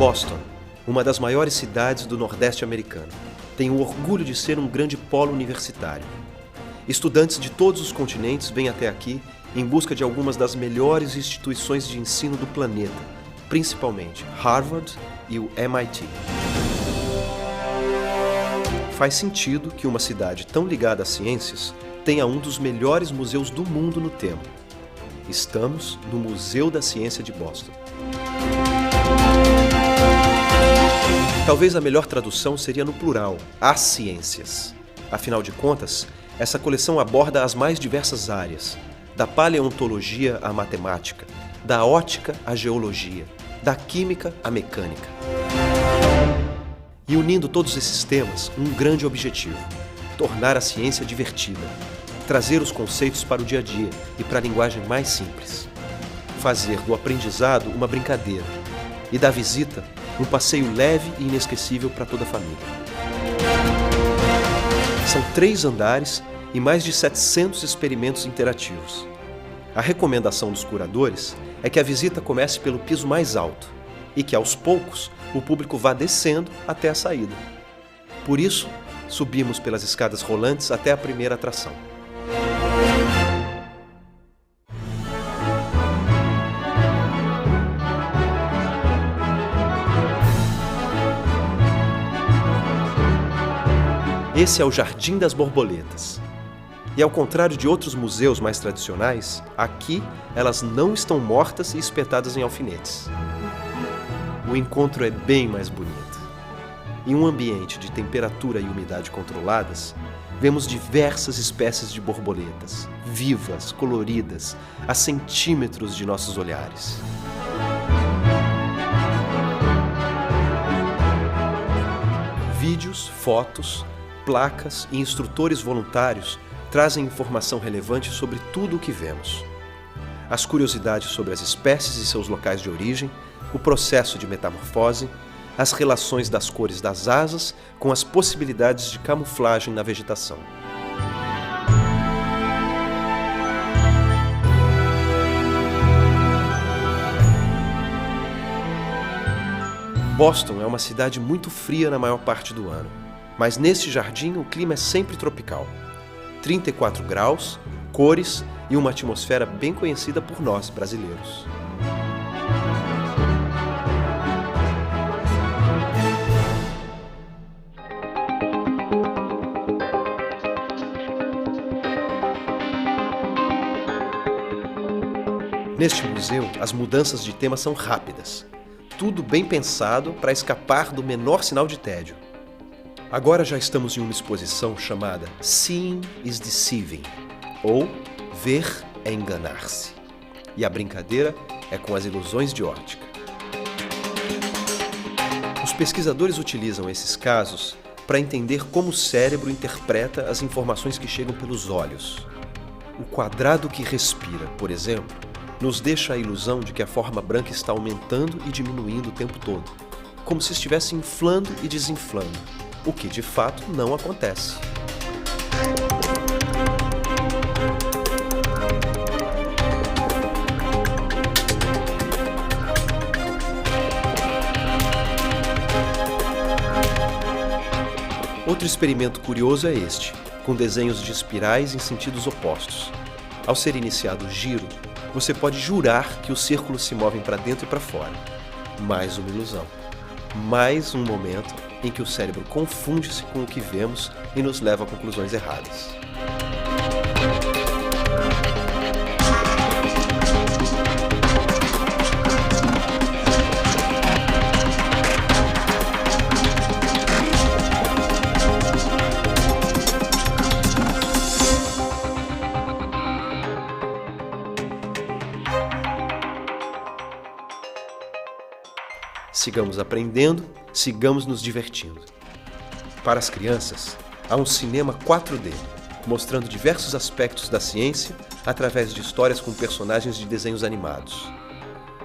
Boston, uma das maiores cidades do Nordeste americano, tem o orgulho de ser um grande polo universitário. Estudantes de todos os continentes vêm até aqui em busca de algumas das melhores instituições de ensino do planeta, principalmente Harvard e o MIT. Faz sentido que uma cidade tão ligada às ciências tenha um dos melhores museus do mundo no tema. Estamos no Museu da Ciência de Boston. Talvez a melhor tradução seria no plural, as ciências. Afinal de contas, essa coleção aborda as mais diversas áreas, da paleontologia à matemática, da ótica à geologia, da química à mecânica. E unindo todos esses temas, um grande objetivo: tornar a ciência divertida, trazer os conceitos para o dia a dia e para a linguagem mais simples. Fazer do aprendizado uma brincadeira e da visita um passeio leve e inesquecível para toda a família. São 3 andares e mais de 700 experimentos interativos. A recomendação dos curadores é que a visita comece pelo piso mais alto e que, aos poucos, o público vá descendo até a saída. Por isso, subimos pelas escadas rolantes até a primeira atração. Esse é o Jardim das Borboletas. E ao contrário de outros museus mais tradicionais, aqui elas não estão mortas e espetadas em alfinetes. O encontro é bem mais bonito. Em um ambiente de temperatura e umidade controladas, vemos diversas espécies de borboletas, vivas, coloridas, a centímetros de nossos olhares. Vídeos, fotos, placas e instrutores voluntários trazem informação relevante sobre tudo o que vemos. As curiosidades sobre as espécies e seus locais de origem, o processo de metamorfose, as relações das cores das asas com as possibilidades de camuflagem na vegetação. Boston é uma cidade muito fria na maior parte do ano, mas neste jardim o clima é sempre tropical. 34 graus, cores e uma atmosfera bem conhecida por nós, brasileiros. Neste museu, as mudanças de tema são rápidas. Tudo bem pensado para escapar do menor sinal de tédio. Agora já estamos em uma exposição chamada Seeing is Deceiving, ou Ver é Enganar-se. E a brincadeira é com as ilusões de óptica. Os pesquisadores utilizam esses casos para entender como o cérebro interpreta as informações que chegam pelos olhos. O quadrado que respira, por exemplo, nos deixa a ilusão de que a forma branca está aumentando e diminuindo o tempo todo, como se estivesse inflando e desinflando, o que de fato não acontece. Outro experimento curioso é este, com desenhos de espirais em sentidos opostos. Ao ser iniciado o giro, você pode jurar que os círculos se movem para dentro e para fora. Mais uma ilusão. Mais um momento em que o cérebro confunde-se com o que vemos e nos leva a conclusões erradas. Sigamos aprendendo, sigamos nos divertindo. Para as crianças, há um cinema 4D, mostrando diversos aspectos da ciência através de histórias com personagens de desenhos animados.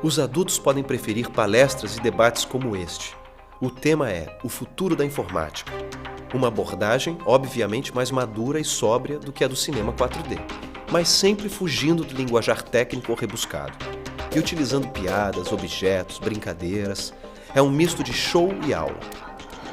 Os adultos podem preferir palestras e debates como este. O tema é o futuro da informática. Uma abordagem, obviamente, mais madura e sóbria do que a do cinema 4D, mas sempre fugindo do linguajar técnico ou rebuscado, e utilizando piadas, objetos, brincadeiras, é um misto de show e aula.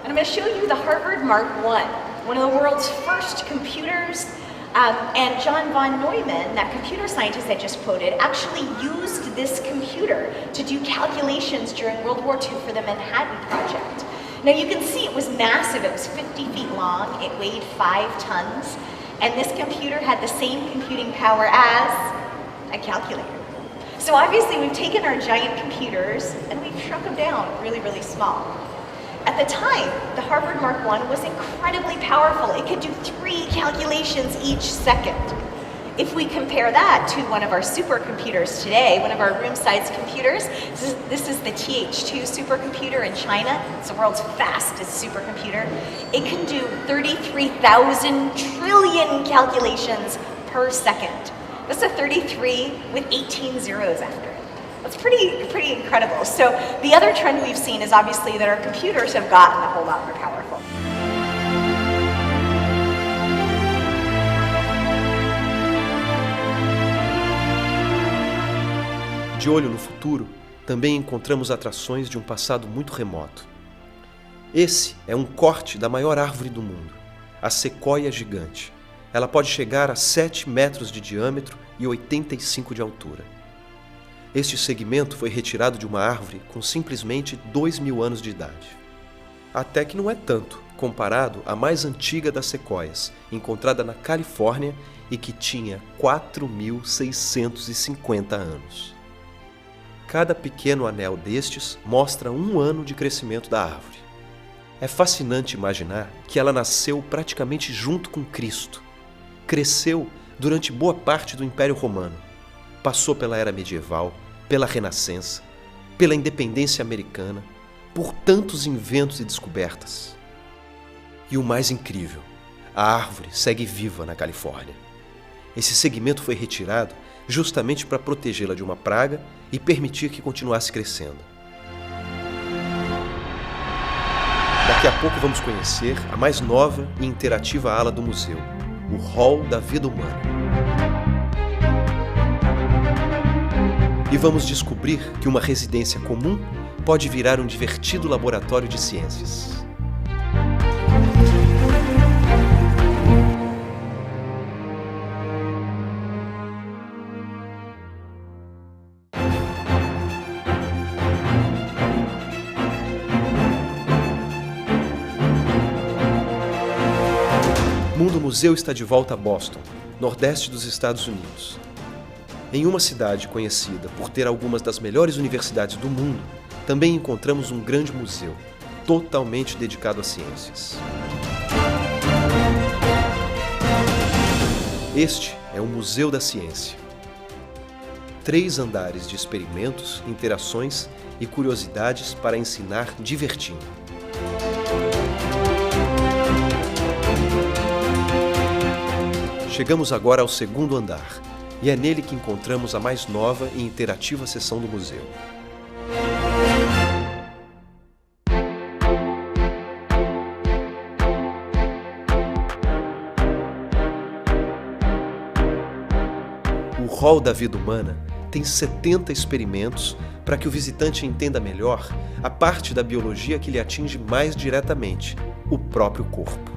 And I'm going to show you the Harvard Mark I, one of the world's first computers. And John von Neumann, that computer scientist I just quoted, actually used this computer to do calculations during World War II for the Manhattan Project. Now you can see it was massive. It was 50 feet long. It weighed 5 tons. And this computer had the same computing power as a calculator. So obviously we've taken our giant computers and we've shrunk them down really, really small. At the time, the Harvard Mark I was incredibly powerful. It could do 3 calculations each second. If we compare that to one of our supercomputers today, one of our room-sized computers, this is the TH2 supercomputer in China. It's the world's fastest supercomputer. It can do 33,000 trillion calculations per second. That's a 33 with 18 zeros after it. That's pretty incredible. So the other trend we've seen is obviously that our computers have gotten a whole lot more powerful. De olho no futuro, também encontramos atrações de um passado muito remoto. Esse é um corte da maior árvore do mundo, a sequoia gigante. Ela pode chegar a 7 metros de diâmetro e 85 de altura. Este segmento foi retirado de uma árvore com simplesmente 2.000 anos de idade. Até que não é tanto, comparado à mais antiga das sequoias, encontrada na Califórnia e que tinha 4.650 anos. Cada pequeno anel destes mostra 1 ano de crescimento da árvore. É fascinante imaginar que ela nasceu praticamente junto com Cristo. Cresceu durante boa parte do Império Romano. Passou pela Era Medieval, pela Renascença, pela Independência Americana, por tantos inventos e descobertas. E o mais incrível, a árvore segue viva na Califórnia. Esse segmento foi retirado justamente para protegê-la de uma praga e permitir que continuasse crescendo. Daqui a pouco vamos conhecer a mais nova e interativa ala do museu, o Hall da Vida Humana. E vamos descobrir que uma residência comum pode virar um divertido laboratório de ciências. Mundo Museu está de volta a Boston, nordeste dos Estados Unidos. Em uma cidade conhecida por ter algumas das melhores universidades do mundo, também encontramos um grande museu, totalmente dedicado às ciências. Este é o Museu da Ciência. 3 andares de experimentos, interações e curiosidades para ensinar divertindo. Chegamos agora ao 2º andar, e é nele que encontramos a mais nova e interativa seção do museu. O Hall da Vida Humana tem 70 experimentos para que o visitante entenda melhor a parte da biologia que lhe atinge mais diretamente, o próprio corpo.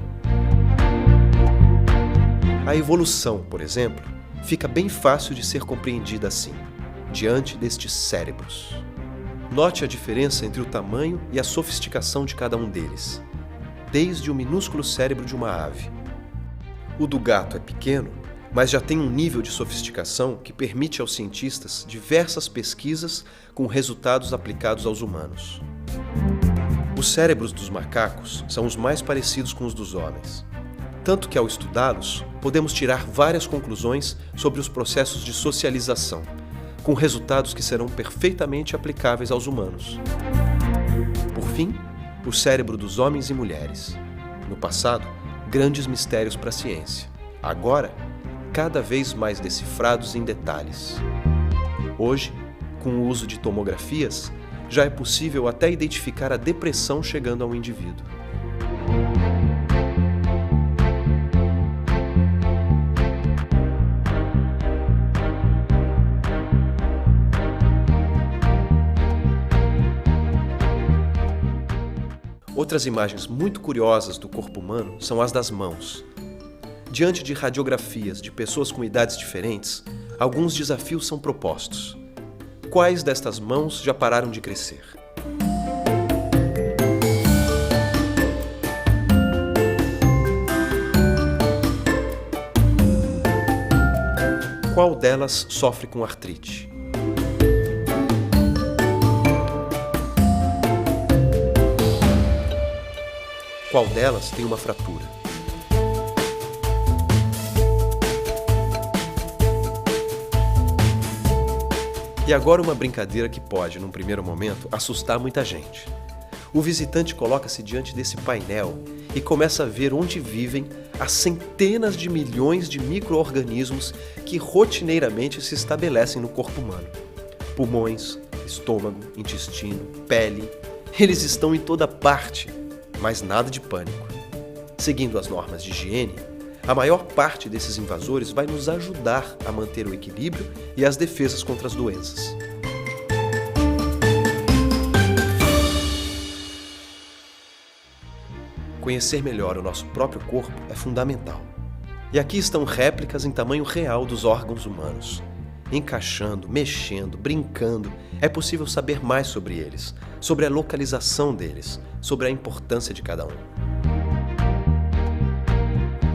A evolução, por exemplo, fica bem fácil de ser compreendida assim, diante destes cérebros. Note a diferença entre o tamanho e a sofisticação de cada um deles, desde o minúsculo cérebro de uma ave. O do gato é pequeno, mas já tem um nível de sofisticação que permite aos cientistas diversas pesquisas com resultados aplicados aos humanos. Os cérebros dos macacos são os mais parecidos com os dos homens. Tanto que, ao estudá-los, podemos tirar várias conclusões sobre os processos de socialização, com resultados que serão perfeitamente aplicáveis aos humanos. Por fim, o cérebro dos homens e mulheres. No passado, grandes mistérios para a ciência. Agora, cada vez mais decifrados em detalhes. Hoje, com o uso de tomografias, já é possível até identificar a depressão chegando ao indivíduo. Outras imagens muito curiosas do corpo humano são as das mãos. Diante de radiografias de pessoas com idades diferentes, alguns desafios são propostos. Quais destas mãos já pararam de crescer? Qual delas sofre com artrite? Qual delas tem uma fratura? E agora uma brincadeira que pode, num primeiro momento, assustar muita gente. O visitante coloca-se diante desse painel e começa a ver onde vivem as centenas de milhões de micro-organismos que rotineiramente se estabelecem no corpo humano. Pulmões, estômago, intestino, pele, eles estão em toda parte, mas nada de pânico. Seguindo as normas de higiene, a maior parte desses invasores vai nos ajudar a manter o equilíbrio e as defesas contra as doenças. Conhecer melhor o nosso próprio corpo é fundamental. E aqui estão réplicas em tamanho real dos órgãos humanos. Encaixando, mexendo, brincando, é possível saber mais sobre eles, sobre a localização deles, sobre a importância de cada um.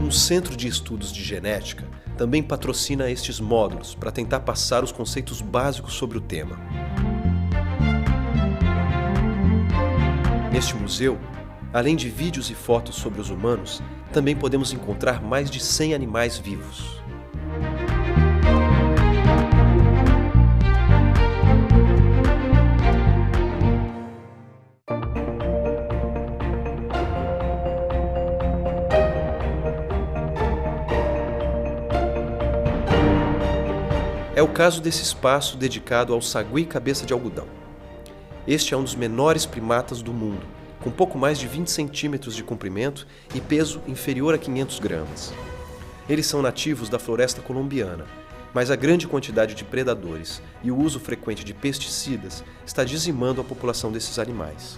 Um centro de estudos de genética também patrocina estes módulos para tentar passar os conceitos básicos sobre o tema. Neste museu, além de vídeos e fotos sobre os humanos, também podemos encontrar mais de 100 animais vivos. É o caso desse espaço dedicado ao sagui cabeça de algodão. Este é um dos menores primatas do mundo, com pouco mais de 20 centímetros de comprimento e peso inferior a 500 gramas. Eles são nativos da floresta colombiana, mas a grande quantidade de predadores e o uso frequente de pesticidas está dizimando a população desses animais.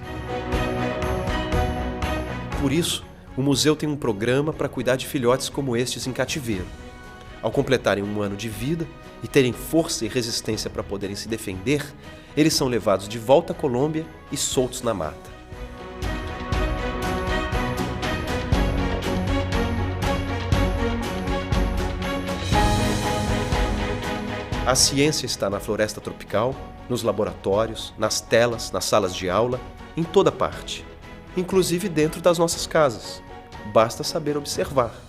Por isso, o museu tem um programa para cuidar de filhotes como estes em cativeiro. Ao completarem um ano de vida e terem força e resistência para poderem se defender, eles são levados de volta à Colômbia e soltos na mata. A ciência está na floresta tropical, nos laboratórios, nas telas, nas salas de aula, em toda parte, inclusive dentro das nossas casas. Basta saber observar.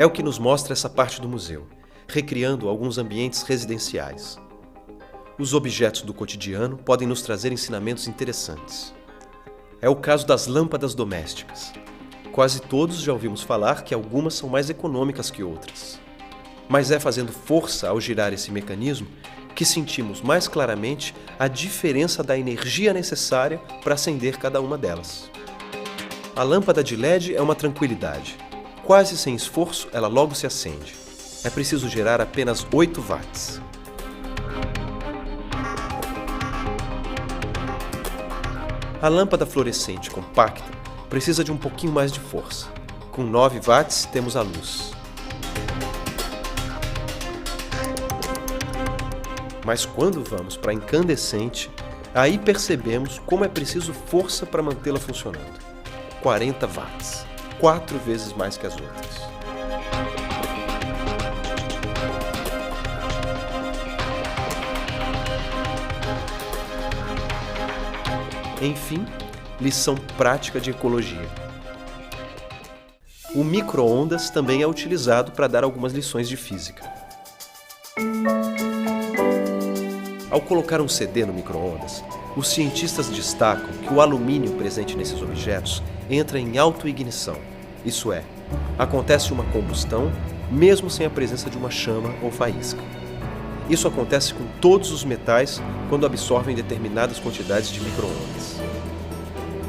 É o que nos mostra essa parte do museu, recriando alguns ambientes residenciais. Os objetos do cotidiano podem nos trazer ensinamentos interessantes. É o caso das lâmpadas domésticas. Quase todos já ouvimos falar que algumas são mais econômicas que outras. Mas é fazendo força ao girar esse mecanismo que sentimos mais claramente a diferença da energia necessária para acender cada uma delas. A lâmpada de LED é uma tranquilidade. Quase sem esforço, ela logo se acende. É preciso gerar apenas 8 watts. A lâmpada fluorescente compacta precisa de um pouquinho mais de força. Com 9 watts temos a luz. Mas quando vamos para a incandescente, aí percebemos como é preciso força para mantê-la funcionando. 40 watts, 4 vezes mais que as outras. Enfim, lição prática de ecologia. O micro-ondas também é utilizado para dar algumas lições de física. Ao colocar um CD no micro-ondas, os cientistas destacam que o alumínio presente nesses objetos entra em autoignição, isso é, acontece uma combustão mesmo sem a presença de uma chama ou faísca. Isso acontece com todos os metais quando absorvem determinadas quantidades de micro-ondas.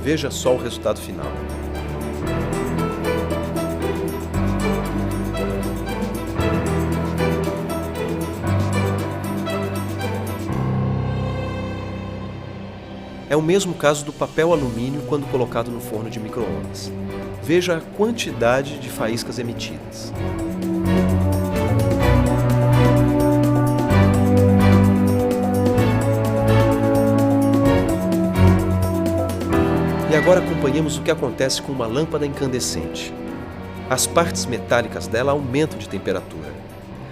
Veja só o resultado final. É o mesmo caso do papel alumínio quando colocado no forno de micro-ondas. Veja a quantidade de faíscas emitidas. E agora acompanhemos o que acontece com uma lâmpada incandescente. As partes metálicas dela aumentam de temperatura.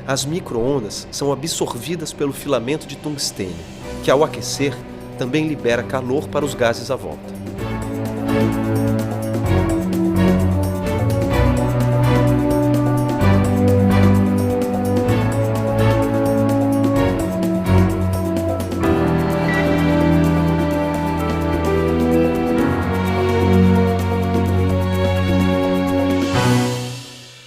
As micro-ondas são absorvidas pelo filamento de tungstênio, que ao aquecer também libera calor para os gases à volta.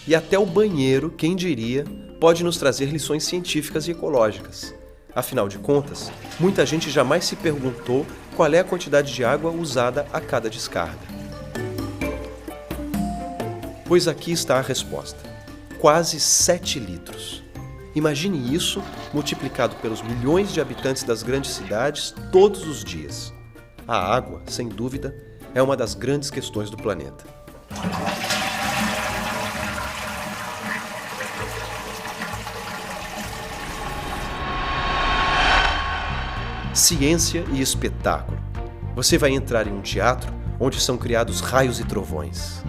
E até o banheiro, quem diria, pode nos trazer lições científicas e ecológicas. Afinal de contas, muita gente jamais se perguntou qual é a quantidade de água usada a cada descarga. Pois aqui está a resposta: quase 7 litros. Imagine isso multiplicado pelos milhões de habitantes das grandes cidades todos os dias. A água, sem dúvida, é uma das grandes questões do planeta. Ciência e espetáculo. Você vai entrar em um teatro onde são criados raios e trovões.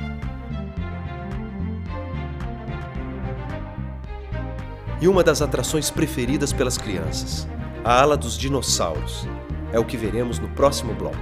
E uma das atrações preferidas pelas crianças, a ala dos dinossauros. É o que veremos no próximo bloco.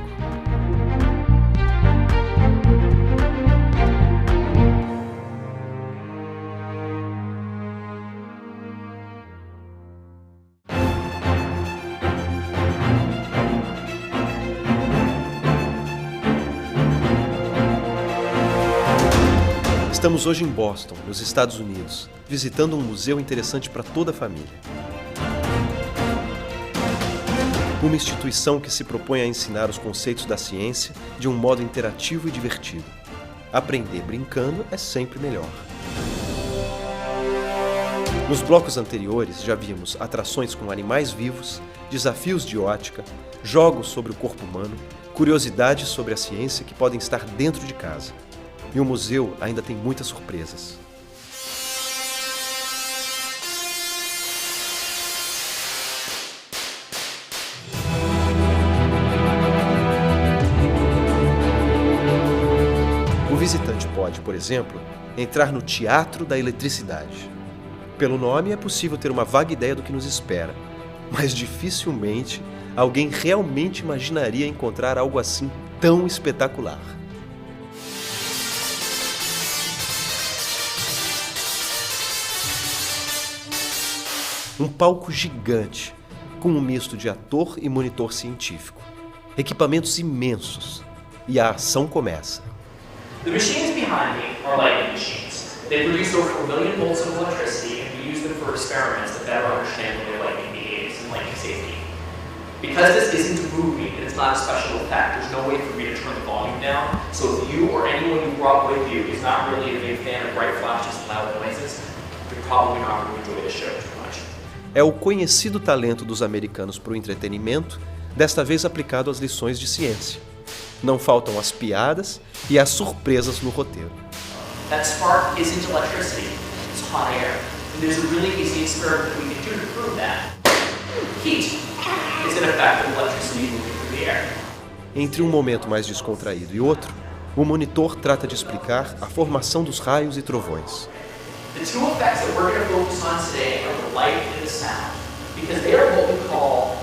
Estamos hoje em Boston, nos Estados Unidos, visitando um museu interessante para toda a família. Uma instituição que se propõe a ensinar os conceitos da ciência de um modo interativo e divertido. Aprender brincando é sempre melhor. Nos blocos anteriores já vimos atrações com animais vivos, desafios de ótica, jogos sobre o corpo humano, curiosidades sobre a ciência que podem estar dentro de casa. E o museu ainda tem muitas surpresas. O visitante pode, por exemplo, entrar no Teatro da Eletricidade. Pelo nome é possível ter uma vaga ideia do que nos espera, mas dificilmente alguém realmente imaginaria encontrar algo assim tão espetacular. Um palco gigante, com um misto de ator e monitor científico. Equipamentos imensos. E a ação começa. The machines behind me are lightning machines. They produce over 1 million volts of electricity, and we use them for experiments to better understand the way lightning behaves and lightning safety. Because this isn't a movie and it's not a special effect, there's no way for me to turn the volume down. So if you or anyone you brought with you is not really a big fan of bright flashes and loud noises, you're probably not going to enjoy the show too much. É o conhecido talento dos americanos para o entretenimento, desta vez aplicado às lições de ciência. Não faltam as piadas e as surpresas no roteiro. That spark isn't electricity, it's hot air. And there's a really easy experiment we can do to prove that. Heat is an effect of electricity moving through the air. Entre um momento mais descontraído e outro, o monitor trata de explicar a formação dos raios e trovões. The two effects that we're going to focus on today are the light and the sound, because they are what we call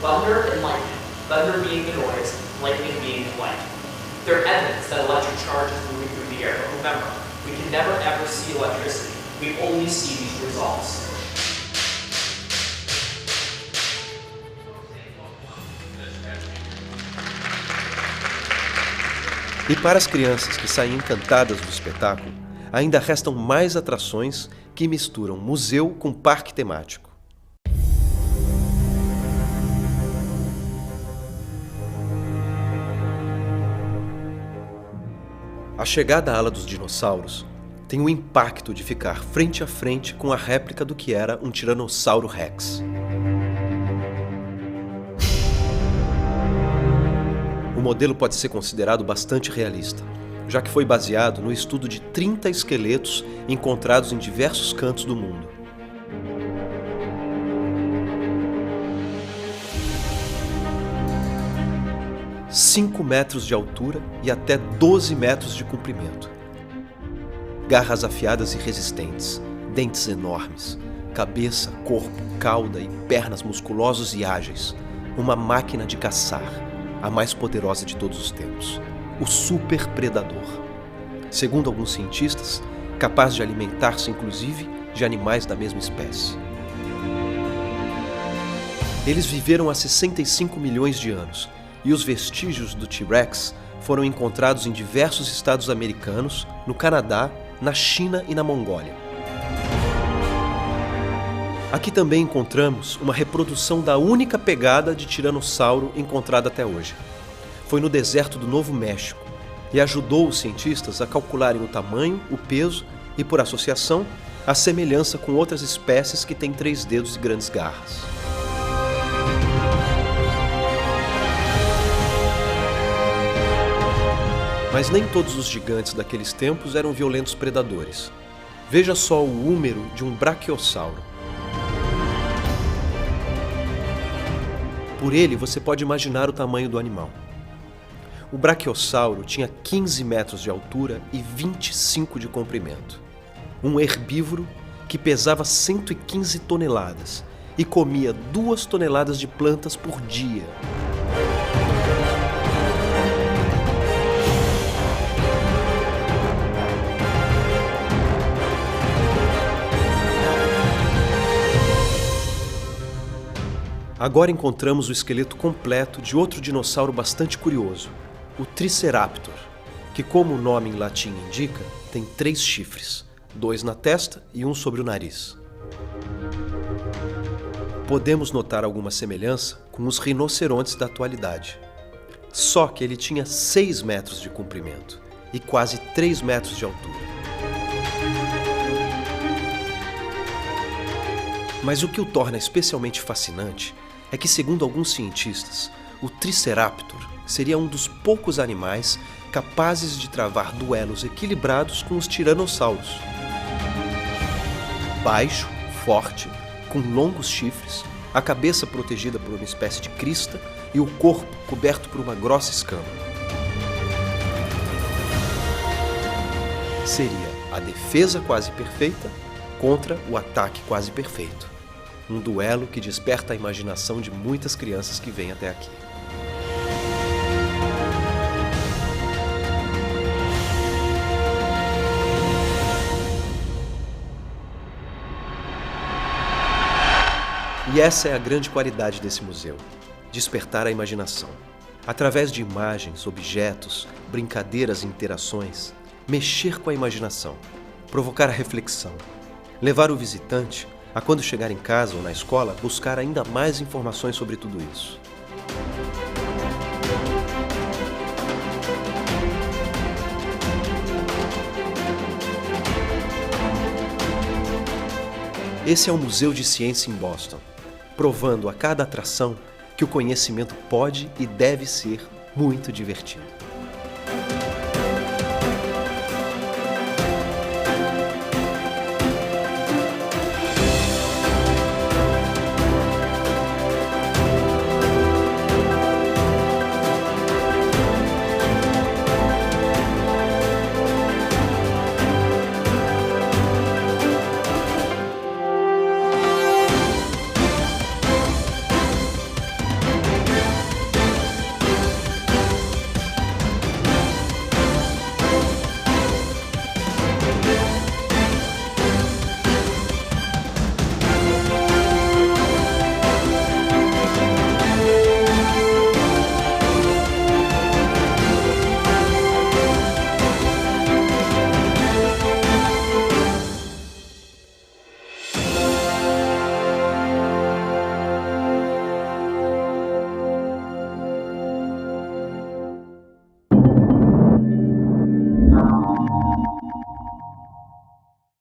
thunder and lightning. Thunder being the noise, lightning being the light. They're evidence that electric charge is moving through the air, but remember, we can never ever see electricity. We only see these results. E para as crianças que saem encantadas do espetáculo, ainda restam mais atrações que misturam museu com parque temático. A chegada à ala dos dinossauros tem o impacto de ficar frente a frente com a réplica do que era um Tiranossauro Rex. modelo pode ser considerado bastante realista, já que foi baseado no estudo de 30 esqueletos encontrados em diversos cantos do mundo. – 5 metros de altura e até 12 metros de comprimento. Garras afiadas e resistentes, dentes enormes, cabeça, corpo, cauda e pernas musculosos e ágeis. Uma máquina de caçar, a mais poderosa de todos os tempos. O super predador. Segundo alguns cientistas, capaz de alimentar-se inclusive de animais da mesma espécie. Eles viveram há 65 milhões de anos e os vestígios do T-Rex foram encontrados em diversos estados americanos, no Canadá, na China e na Mongólia. Aqui também encontramos uma reprodução da única pegada de tiranossauro encontrada até hoje. Foi no deserto do Novo México e ajudou os cientistas a calcularem o tamanho, o peso e, por associação, a semelhança com outras espécies que têm 3 dedos e grandes garras. Mas nem todos os gigantes daqueles tempos eram violentos predadores. Veja só o húmero de um braquiossauro. Por ele, você pode imaginar o tamanho do animal. O braquiossauro tinha 15 metros de altura e 25 de comprimento. Um herbívoro que pesava 115 toneladas e comia 2 toneladas de plantas por dia. Agora encontramos o esqueleto completo de outro dinossauro bastante curioso, o Triceraptor, que, como o nome em latim indica, tem 3 chifres, 2 na testa e 1 sobre o nariz. Podemos notar alguma semelhança com os rinocerontes da atualidade. Só que ele tinha 6 metros de comprimento e quase 3 metros de altura. Mas o que o torna especialmente fascinante é que, segundo alguns cientistas, o Triceraptor seria um dos poucos animais capazes de travar duelos equilibrados com os tiranossauros. Baixo, forte, com longos chifres, a cabeça protegida por uma espécie de crista e o corpo coberto por uma grossa escama. Seria a defesa quase perfeita contra o ataque quase perfeito. Um duelo que desperta a imaginação de muitas crianças que vêm até aqui. E essa é a grande qualidade desse museu: despertar a imaginação. Através de imagens, objetos, brincadeiras e interações, mexer com a imaginação, provocar a reflexão, levar o visitante a, quando chegar em casa ou na escola, buscar ainda mais informações sobre tudo isso. Esse é o Museu de Ciência em Boston, provando a cada atração que o conhecimento pode e deve ser muito divertido.